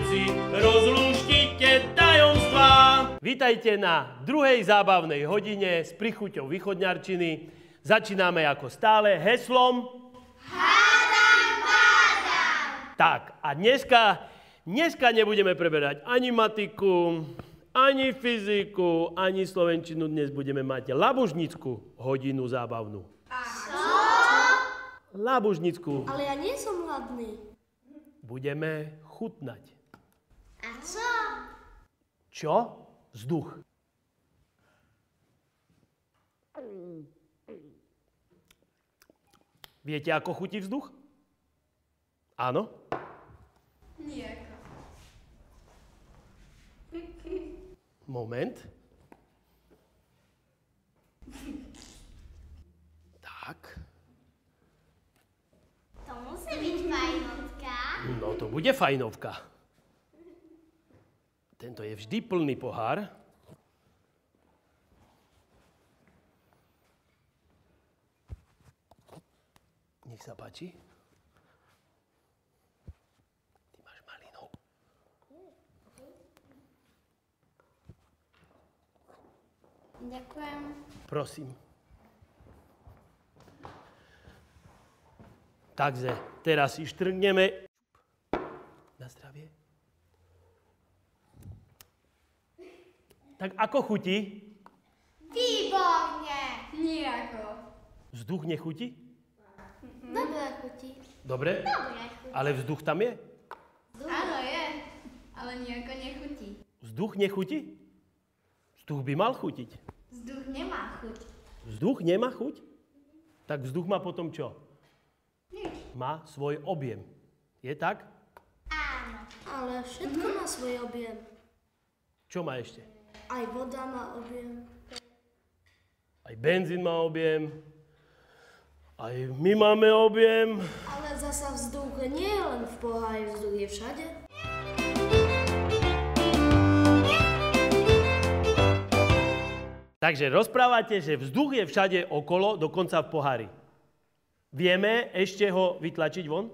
všetci rozlúštite tajomstvá. Vítajte na druhej zábavnej hodine s prichuťou východňarčiny. Začíname ako stále heslom Hádam, bádam. Tak, a dneska nebudeme preberať ani matiku, ani fyziku, ani slovenčinu. Dnes budeme mať labužnickú hodinu zábavnú. Čo? Labužnickú. Ale ja nie som hladný. Budeme chutnať. A čo? Čo? Vzduch. Viete, ako chutí vzduch? Áno? Nijako. Moment. Tak. To musí byť fajnovka. No, to bude fajnovka. Tento je vždy plný pohár. Nech sa páči. Ty máš malinou. Ďakujem. Prosím. Takže, teraz si štrngneme. Na zdravie. Tak ako chutí? Výborne. Nijako. Vzduch nechutí? Dobre chutí. Dobre? Dobre chutí. Ale vzduch tam je? Áno, je. Ale nijako nechutí. Vzduch nechutí? Vzduch by mal chutiť. Vzduch nemá chuť. Vzduch nemá chuť? Tak vzduch má potom čo? Nič. Má svoj objem. Je tak? Áno. Ale všetko má svoj objem. Čo má ešte? Aj voda má objem. Aj benzín má objem. Aj my máme objem. Ale zasa vzduch nie je len v pohári, vzduch je všade. Takže rozprávate, že vzduch je všade okolo, dokonca v pohári. Vieme ešte ho vytlačiť von?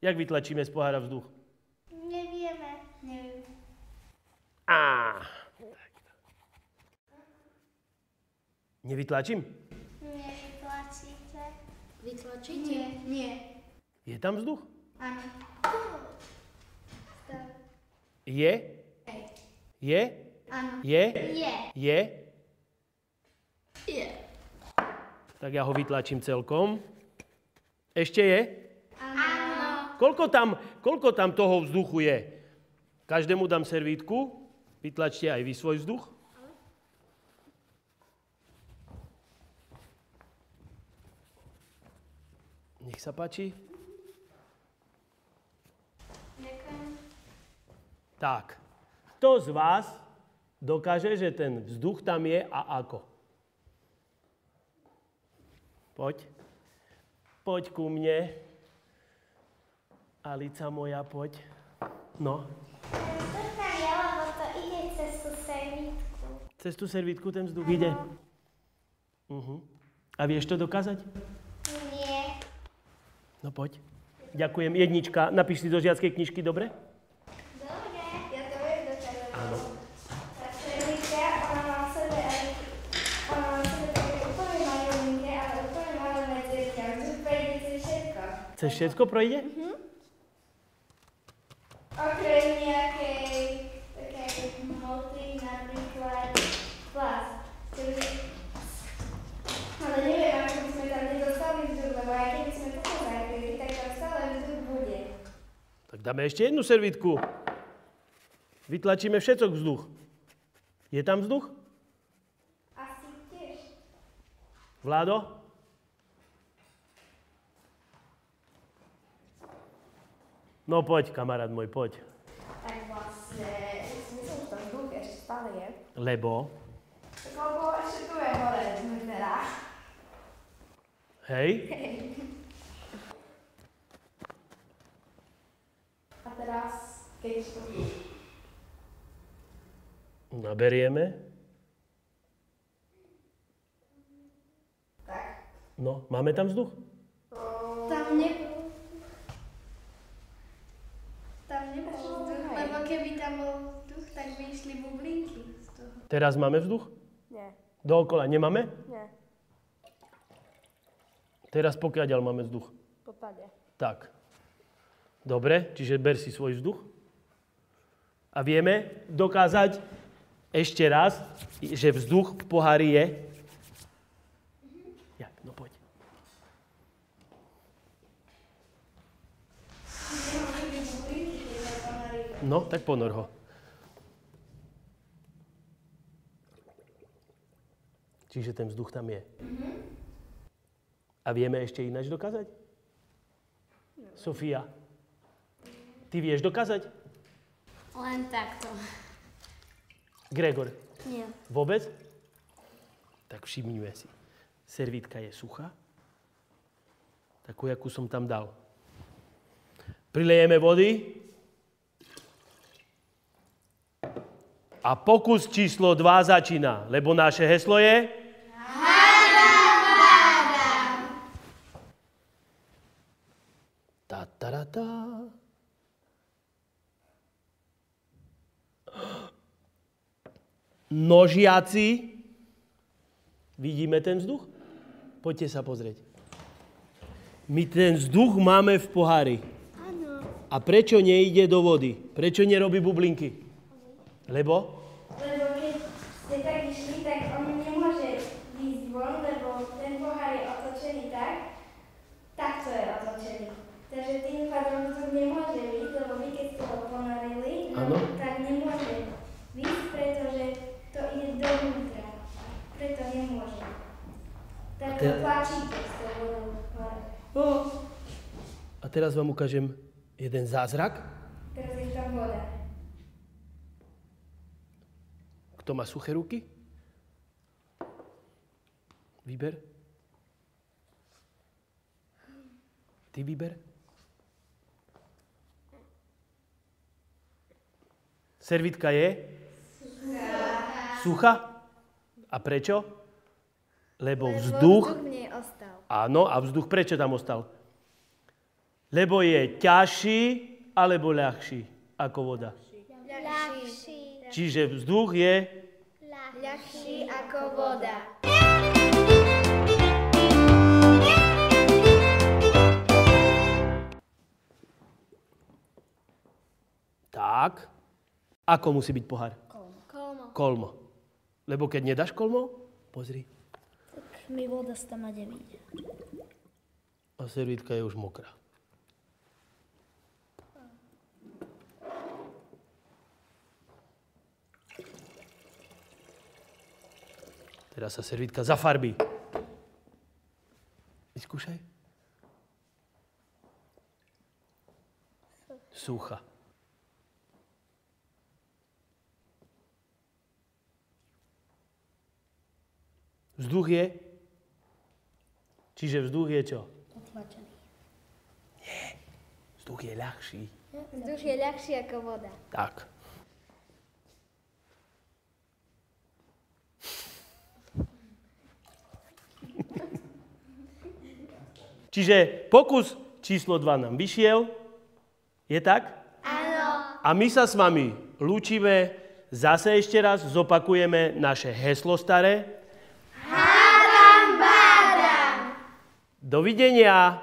Jak vytlačíme z pohára vzduch? Nevieme. Neviem. Nevytlačím? Nevytlačíte. Vytlačíte? Nie. Je tam vzduch? Áno. Je? Je? Áno. Je? Je. Je? Je. Tak ja ho vytlačím celkom. Ešte je? Áno. Koľko tam toho vzduchu je? Každému dám servítku. Vytlačte aj vy svoj vzduch. Nech sa páči. Ďakujem. Tak, kto z vás dokáže, že ten vzduch tam je a ako? Poď. Poď ku mne. Alica moja, poď. No. To tam je, lebo to ide cez tú servítku. Cez tú servítku ten vzduch ide? A vieš to dokázať? Nie. No poď. Ďakujem. Jednička. Napíš si do žiackej knižky, dobre? Dobre. Ja to viem dokázať. Áno. Tá servítka, ona má v sebe také úplne malinké, ale úplne malé medzierky. A vzduch prejde cez všetko. Cez všetko projde? Okrem nejakej takej hmoty, napríklad plast. Ale neviem, ako by sme tam nedostali vzduch, lebo aj keby sme toto zakryli, tak tam stále vzduch bude. Tak dáme ešte jednu servítku. Vytlačíme všetok vzduch. Je tam vzduch? Asi tiež. Vládo? No poď, kamarát môj, poď. Tak vlastne, myslím, že to vzduch ešte stále je. Lebo? Tak lebo ešte tu je hore zmrzera. Hej? A teraz, keď to... Naberieme. Tak. No, máme tam vzduch? Tam nebol vzduch, lebo tam bol vzduch, tak vyšli bublinky z toho. Teraz máme vzduch? Nie. Dookola nemáme? Nie. Teraz pokiaľ máme vzduch? Popade. Tak. Dobre, čiže ber si svoj vzduch. A vieme dokázať ešte raz, že vzduch v pohári je? Jak? No poď. No, tak ponor ho. Čiže ten vzduch tam je. A vieme ešte ináč dokázať? Sofia, ty vieš dokázať? Len takto. Gregor, Nie. vôbec? Tak všimnime si. Servítka je suchá. Takú, jakú som tam dal. Prilejeme vody. A pokus číslo 2 začína, lebo naše heslo je... Ta-ta-ra-ta. Nožiaci. Vidíme ten vzduch? Poďte sa pozrieť. My ten vzduch máme v pohári. Áno. A prečo nejde do vody? Prečo nerobí bublinky? Lebo? Lebo keď ste tak išli, tak on nemôže výjsť von, lebo ten pohár je otočený tak, takto je otočený. Takže tým pádom to nemôže výjsť, lebo vy keď ste ho ponorili, Áno. tak nemôže výjsť, pretože to ide dovnútra. Preto nemôže. Tak to tlačíte s tou vodou hore. A teraz vám ukážem jeden zázrak. Teraz je tam voda. Kto má suché ruky? Vyber. Ty vyber. Servítka je? Suchá. A prečo? Lebo vzduch... v nej ostal. Áno, a vzduch prečo tam ostal? Lebo je ťažší alebo ľahší ako voda. Ľahší. Čiže vzduch je... Ľahší ako voda. Tak. Ako musí byť pohár? Kolmo. Kolmo. Lebo keď nedáš kolmo, pozri. Tak mi voda z tam nevíde. A servítka je už mokrá. Teraz sa servítka zafarbí. Vyskúšaj. Suchá. Vzduch je? Čiže vzduch je čo? Potlačený. Nie. Vzduch je ľahší. Vzduch je ľahší ako voda. Tak. Čiže pokus číslo 2 nám vyšiel. Je tak? Áno. A my sa s vami lúčime. Zase ešte raz zopakujeme naše heslo staré. Hádam, bádam. Dovidenia.